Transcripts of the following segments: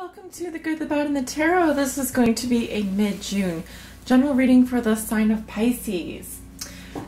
Welcome to the Good, the Bad, and the Tarot. This is going to be a mid-June general reading for the sign of Pisces.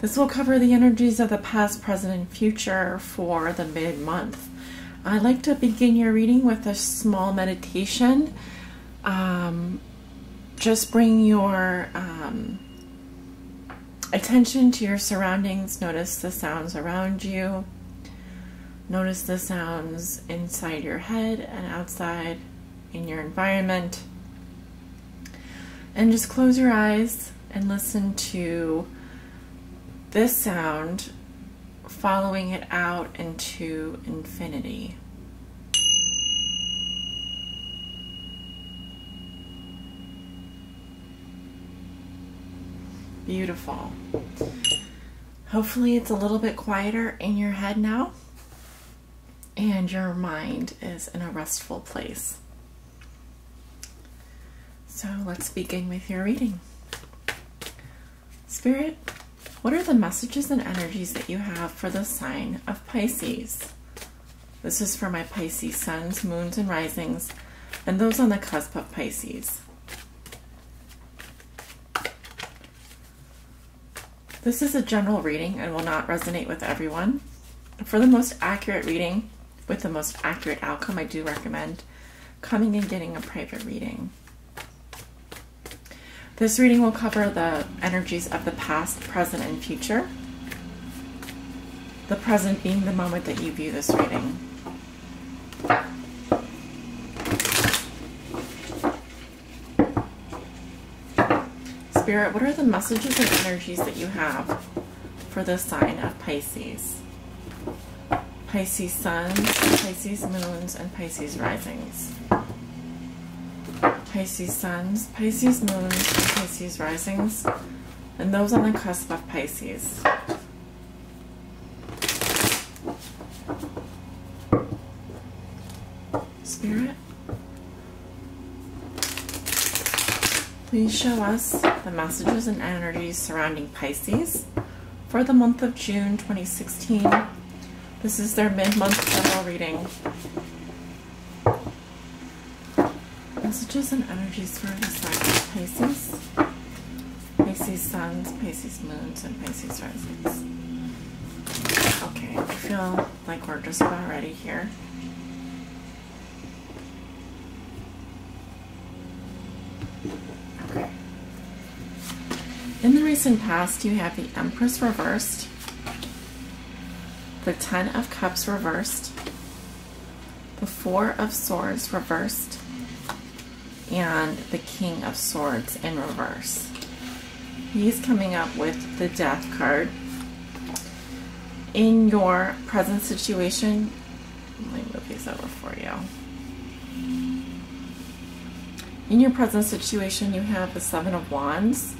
This will cover the energies of the past, present, and future for the mid-month. I'd like to begin your reading with a small meditation. Just bring your attention to your surroundings. Notice the sounds around you. Notice the sounds inside your head and outside in your environment. And just close your eyes and listen to this sound, following it out into infinity. Beautiful. Hopefully it's a little bit quieter in your head now, and your mind is in a restful place. So let's begin with your reading. Spirit, what are the messages and energies that you have for the sign of Pisces? This is for my Pisces suns, moons, and risings, and those on the cusp of Pisces. This is a general reading and will not resonate with everyone. For the most accurate reading, with the most accurate outcome, I do recommend coming and getting a private reading. This reading will cover the energies of the past, present, and future. The present being the moment that you view this reading. Spirit, what are the messages and energies that you have for the sign of Pisces? Pisces suns, Pisces moons, and Pisces risings. Pisces suns, Pisces moons, and Pisces risings, and those on the cusp of Pisces. Spirit, please show us the messages and energies surrounding Pisces for the month of June 2016. This is their mid-month general reading. Messages and energies for the sign of Pisces. Pisces suns, Pisces moons, and Pisces risings. Okay, I feel like we're just about ready here. Okay. In the recent past, you have the Empress reversed, the Ten of Cups reversed, the Four of Swords reversed, and the King of Swords in reverse. He's coming up with the Death card. In your present situation, let me move these over for you. In your present situation, you have the Seven of Wands,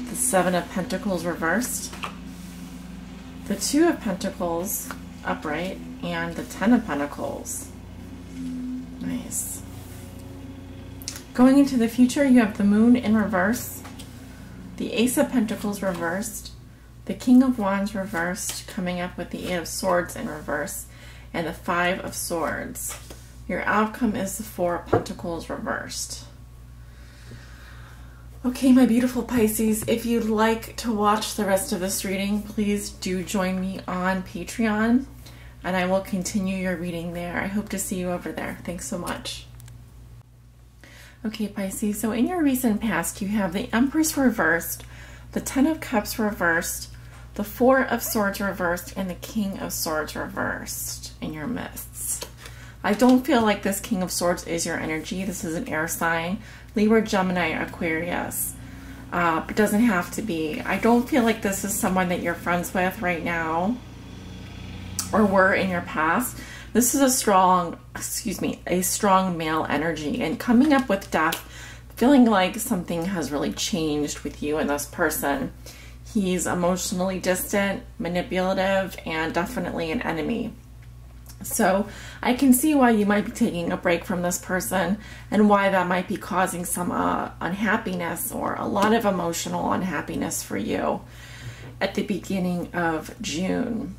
the Seven of Pentacles reversed, the Two of Pentacles upright, and the Ten of Pentacles. Nice. Going into the future, you have the Moon in reverse, the Ace of Pentacles reversed, the King of Wands reversed, coming up with the Eight of Swords in reverse, and the Five of Swords. Your outcome is the Four of Pentacles reversed. Okay, my beautiful Pisces, if you'd like to watch the rest of this reading, please do join me on Patreon, and I will continue your reading there. I hope to see you over there. Thanks so much. Okay, Pisces, so in your recent past, you have the Empress reversed, the Ten of Cups reversed, the Four of Swords reversed, and the King of Swords reversed in your midst. I don't feel like this King of Swords is your energy. This is an air sign, Libra, Gemini, Aquarius. It doesn't have to be. I don't feel like this is someone that you're friends with right now, or were in your past. This is a strong, a strong male energy, and coming up with death, feeling like something has really changed with you and this person. He's emotionally distant, manipulative, and definitely an enemy. So I can see why you might be taking a break from this person, and why that might be causing some unhappiness, or a lot of emotional unhappiness for you at the beginning of June.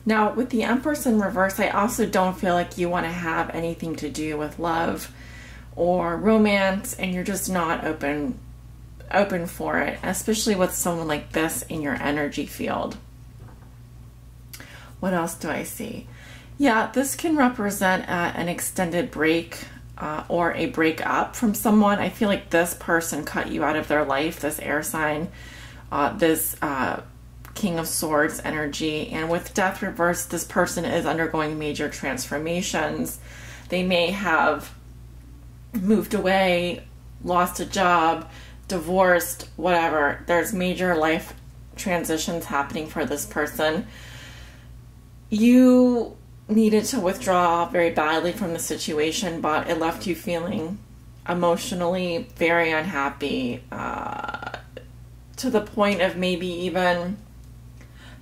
Now, with the Empress in reverse, I also don't feel like you want to have anything to do with love or romance, and you're just not open for it, especially with someone like this in your energy field. What else do I see? Yeah, this can represent an extended break or a breakup from someone. I feel like this person cut you out of their life, this air sign, this King of Swords energy. And with death reversed, this person is undergoing major transformations. They may have moved away, lost a job, divorced, whatever. There's major life transitions happening for this person. You needed to withdraw very badly from the situation, but it left you feeling emotionally very unhappy, to the point of maybe even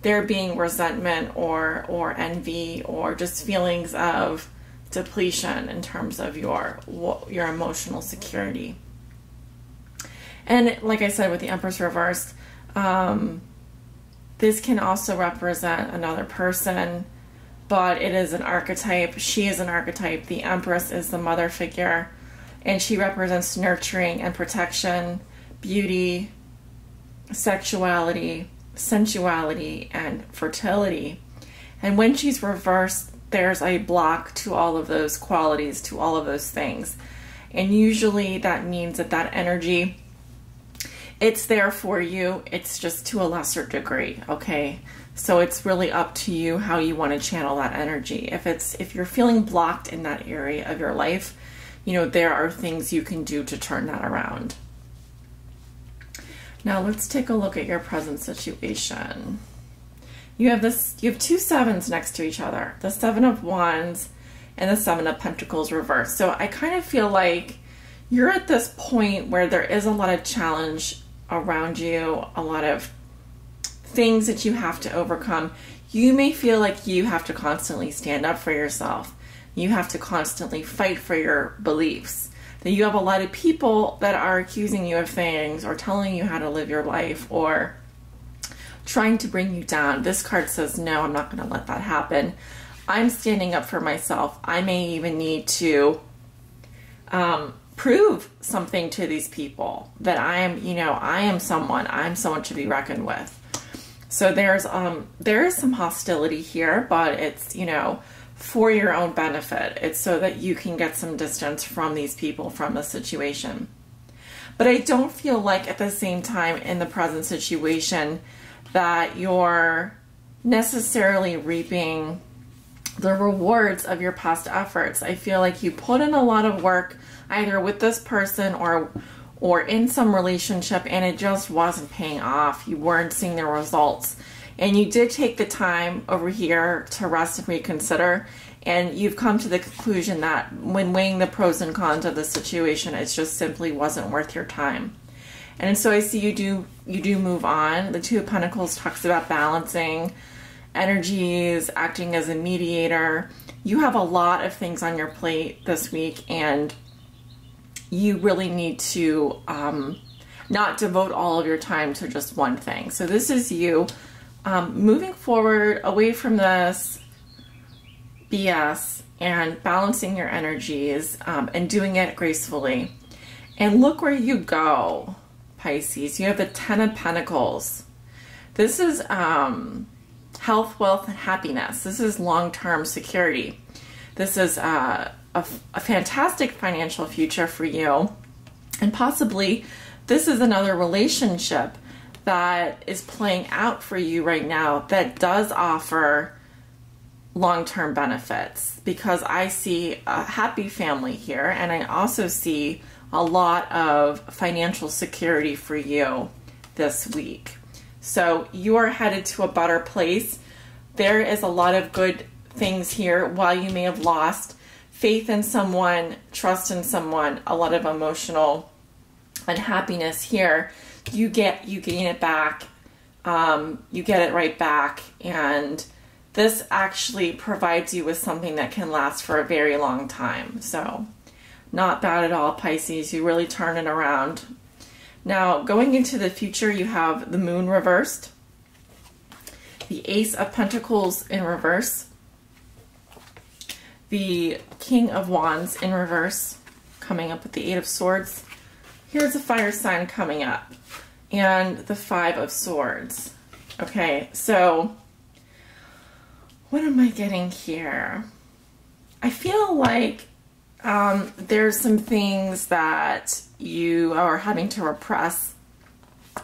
there being resentment or envy or just feelings of depletion in terms of your emotional security. And like I said, with the Empress reversed, this can also represent another person, but it is an archetype. She is an archetype. The Empress is the mother figure, and she represents nurturing and protection, beauty, sexuality, sensuality, and fertility. And when she's reversed, there's a block to all of those qualities, to all of those things. And usually that means that energy, it's there for you. It's just to a lesser degree, okay? So it's really up to you how you want to channel that energy. If you're feeling blocked in that area of your life, you know, there are things you can do to turn that around. Now let's take a look at your present situation. You have two sevens next to each other, the Seven of Wands and the Seven of Pentacles reversed. So I kind of feel like you're at this point where there is a lot of challenge around you, a lot of things that you have to overcome. You may feel like you have to constantly stand up for yourself. You have to constantly fight for your beliefs. That you have a lot of people that are accusing you of things or telling you how to live your life or trying to bring you down. This card says, no, I'm not going to let that happen. I'm standing up for myself. I may even need to prove something to these people that I'm someone to be reckoned with. So there is some hostility here, but it's, for your own benefit. It's so that you can get some distance from these people, from the situation. But I don't feel like at the same time in the present situation that you're necessarily reaping the rewards of your past efforts. I feel like you put in a lot of work either with this person or in some relationship, and it just wasn't paying off. You weren't seeing the results. And you did take the time over here to rest and reconsider, and you've come to the conclusion that when weighing the pros and cons of the situation, it just simply wasn't worth your time. And so I see you do move on. The Two of Pentacles talks about balancing energies, acting as a mediator. You have a lot of things on your plate this week, and you really need to not devote all of your time to just one thing. So this is you moving forward away from this BS and balancing your energies and doing it gracefully. And look where you go, Pisces. You have the Ten of Pentacles. This is health, wealth, and happiness. This is long-term security. This is a fantastic financial future for you. And possibly this is another relationship that is playing out for you right now that does offer long-term benefits, because I see a happy family here, and I also see a lot of financial security for you this week. So you are headed to a better place. There is a lot of good things here. While you may have lost faith in someone, trust in someone, a lot of emotional unhappiness here, you gain it back. You get it right back, and this actually provides you with something that can last for a very long time. So not bad at all, Pisces. You really turn it around. Now, going into the future, you have the Moon reversed. the Ace of Pentacles in reverse, the King of Wands in reverse, coming up with the Eight of Swords. Here's a fire sign coming up, and the Five of Swords. Okay, so what am I getting here? I feel like there's some things that you are having to repress.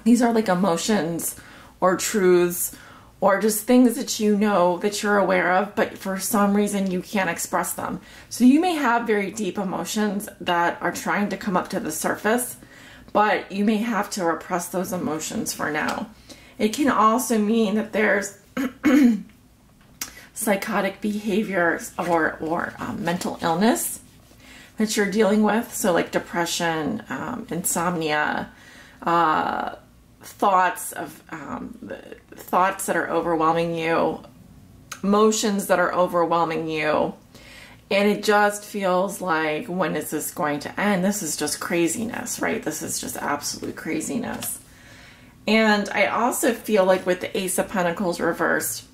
These are like emotions or truths or just things that you know that you're aware of, but for some reason you can't express them. So you may have very deep emotions that are trying to come up to the surface, but you may have to repress those emotions for now. It can also mean that there's psychotic behaviors or mental illness that you're dealing with. So like depression, insomnia, thoughts that are overwhelming you, emotions that are overwhelming you, and it just feels like, when is this going to end? This is just craziness, right? This is just absolute craziness. And I also feel like with the Ace of Pentacles reversed,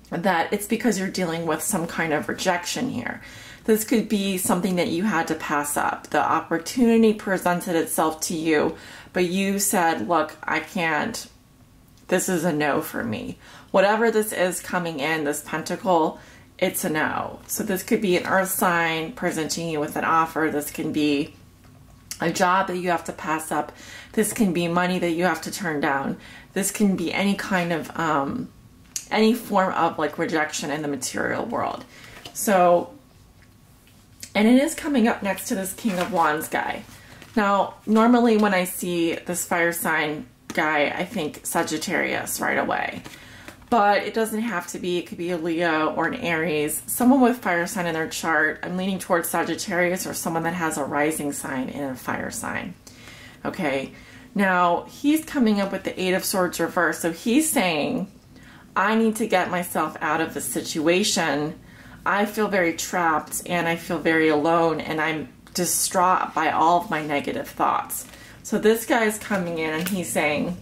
that it's because you're dealing with some kind of rejection here. This could be something that you had to pass up. The opportunity presented itself to you, but you said, look, I can't. This is a no for me. Whatever this is coming in, this pentacle, it's a no. So this could be an earth sign presenting you with an offer. This can be a job that you have to pass up. This can be money that you have to turn down. This can be any kind of, any form of like rejection in the material world. So, and it is coming up next to this King of Wands guy. Now, normally when I see this fire sign guy, I think Sagittarius right away. But it doesn't have to be. It could be a Leo or an Aries. Someone with fire sign in their chart. I'm leaning towards Sagittarius, or someone that has a rising sign in a fire sign. Okay. Now, he's coming up with the Eight of Swords reverse. So he's saying, I need to get myself out of this situation. I feel very trapped and I feel very alone, and I'm distraught by all of my negative thoughts. So this guy's coming in and he's saying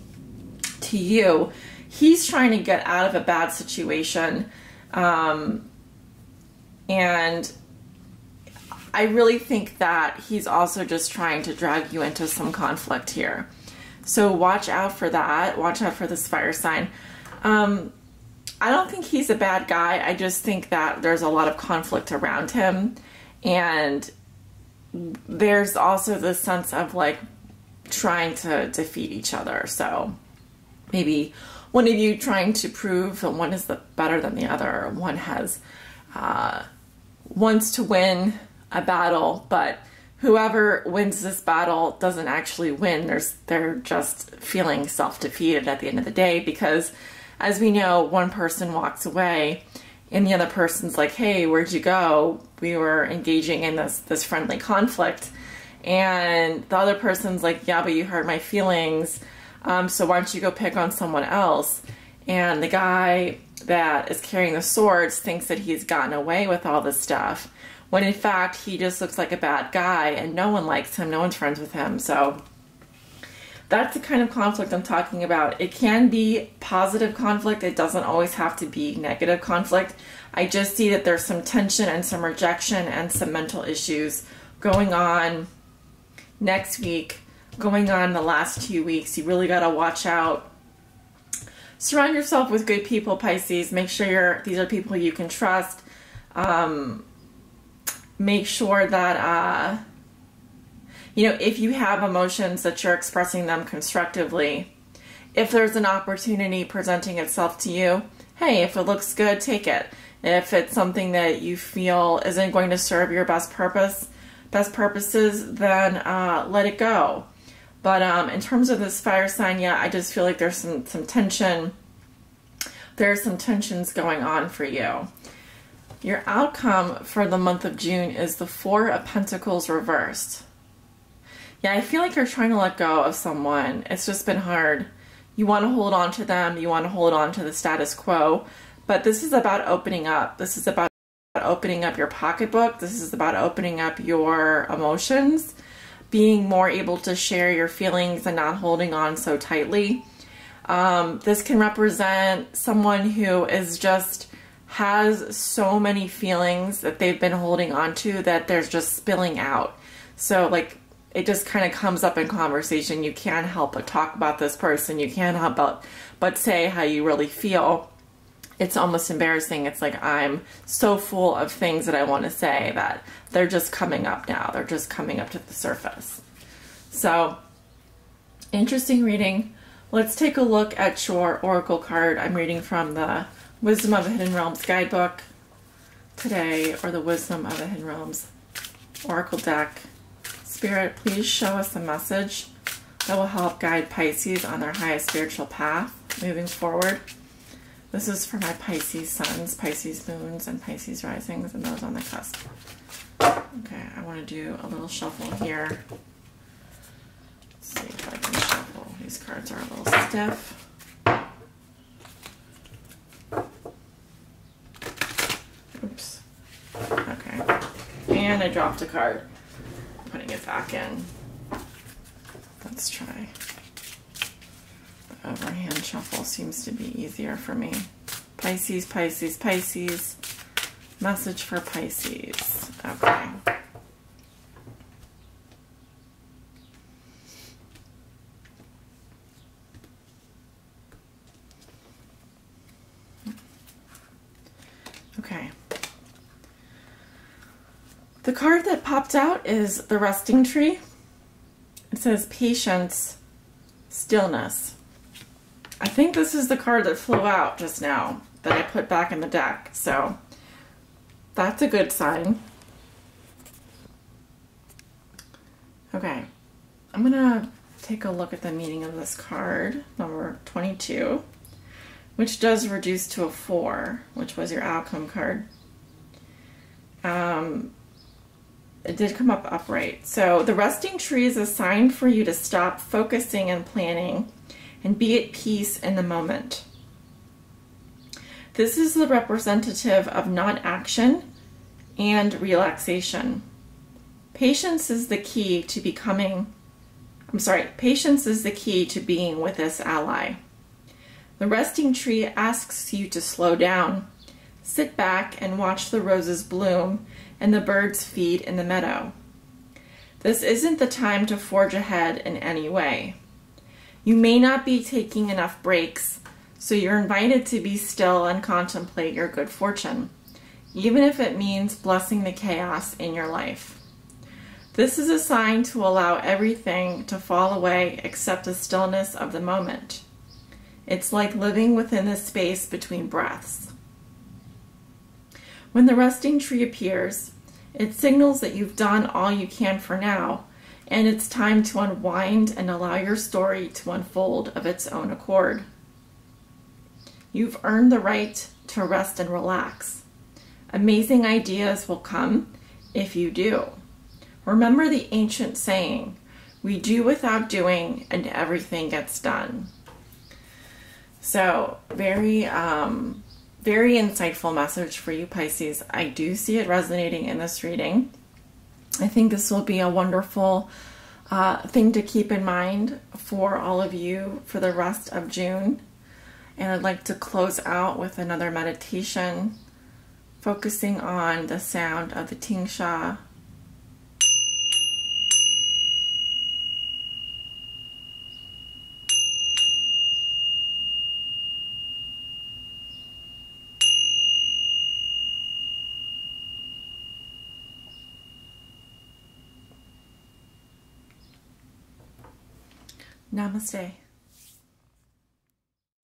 to you, he's trying to get out of a bad situation. And I really think that he's also just trying to drag you into some conflict here. So watch out for that. Watch out for this fire sign. I don't think he's a bad guy. I just think that there's a lot of conflict around him. And there's also this sense of like trying to defeat each other. So maybe one of you trying to prove that one is better than the other. Or one has wants to win a battle, but whoever wins this battle doesn't actually win. They're just feeling self-defeated at the end of the day, because as we know, one person walks away and the other person's like, hey, where'd you go? We were engaging in this friendly conflict. And the other person's like, yeah, but you hurt my feelings. So why don't you go pick on someone else? And the guy that is carrying the swords thinks that he's gotten away with all this stuff, when in fact he just looks like a bad guy and no one likes him, no one's friends with him. So that's the kind of conflict I'm talking about. It can be positive conflict. It doesn't always have to be negative conflict. I just see that there's some tension and some rejection and some mental issues going on next week, going on the last 2 weeks. You really got to watch out. Surround yourself with good people, Pisces. Make sure these are people you can trust. Make sure that you know, if you have emotions, that you're expressing them constructively. If there's an opportunity presenting itself to you, hey, if it looks good, take it. If it's something that you feel isn't going to serve your best purposes, then let it go. But in terms of this fire sign, yeah, I just feel like there's some tension. There's some tensions going on for you. Your outcome for the month of June is the Four of Pentacles reversed. Yeah, I feel like you're trying to let go of someone. It's just been hard. You want to hold on to them. You want to hold on to the status quo. But this is about opening up. This is about opening up your pocketbook. This is about opening up your emotions, being more able to share your feelings and not holding on so tightly. This can represent someone who is just has so many feelings that they've been holding on to that they're just spilling out. So like it just kind of comes up in conversation. You can't help but talk about this person. You can't help but say how you really feel. It's almost embarrassing. It's like I'm so full of things that I want to say that they're just coming up now. They're just coming up to the surface. So, interesting reading. Let's take a look at your oracle card. I'm reading from the Wisdom of the Hidden Realms guidebook today, or the Wisdom of the Hidden Realms oracle deck. Spirit, please show us a message that will help guide Pisces on their highest spiritual path moving forward. This is for my Pisces suns, Pisces moons, and Pisces risings, and those on the cusp. Okay, I want to do a little shuffle here. Let's see if I can shuffle. These cards are a little stiff. Oops. Okay. And I dropped a card. Putting it back in. Let's try. The overhand shuffle seems to be easier for me. Pisces, Pisces, Pisces. Message for Pisces. Okay. Okay. The card that popped out is the resting tree. It says patience, stillness. I think this is the card that flew out just now that I put back in the deck. So that's a good sign. Okay, I'm gonna take a look at the meaning of this card, number 22, which does reduce to a 4, which was your outcome card. It did come up upright. So the resting tree is a sign for you to stop focusing and planning and be at peace in the moment. This is the representative of non-action and relaxation. Patience is the key to patience is the key to being with this ally. The resting tree asks you to slow down, sit back and watch the roses bloom and the birds feed in the meadow. This isn't the time to forge ahead in any way. You may not be taking enough breaks, so you're invited to be still and contemplate your good fortune, even if it means blessing the chaos in your life. This is a sign to allow everything to fall away except the stillness of the moment. It's like living within the space between breaths. When the resting tree appears, it signals that you've done all you can for now, and it's time to unwind and allow your story to unfold of its own accord. You've earned the right to rest and relax. Amazing ideas will come if you do. Remember the ancient saying, we do without doing and everything gets done. So very insightful message for you, Pisces. I do see it resonating in this reading. I think this will be a wonderful thing to keep in mind for all of you for the rest of June. And I'd like to close out with another meditation, focusing on the sound of the tingsha. Namaste.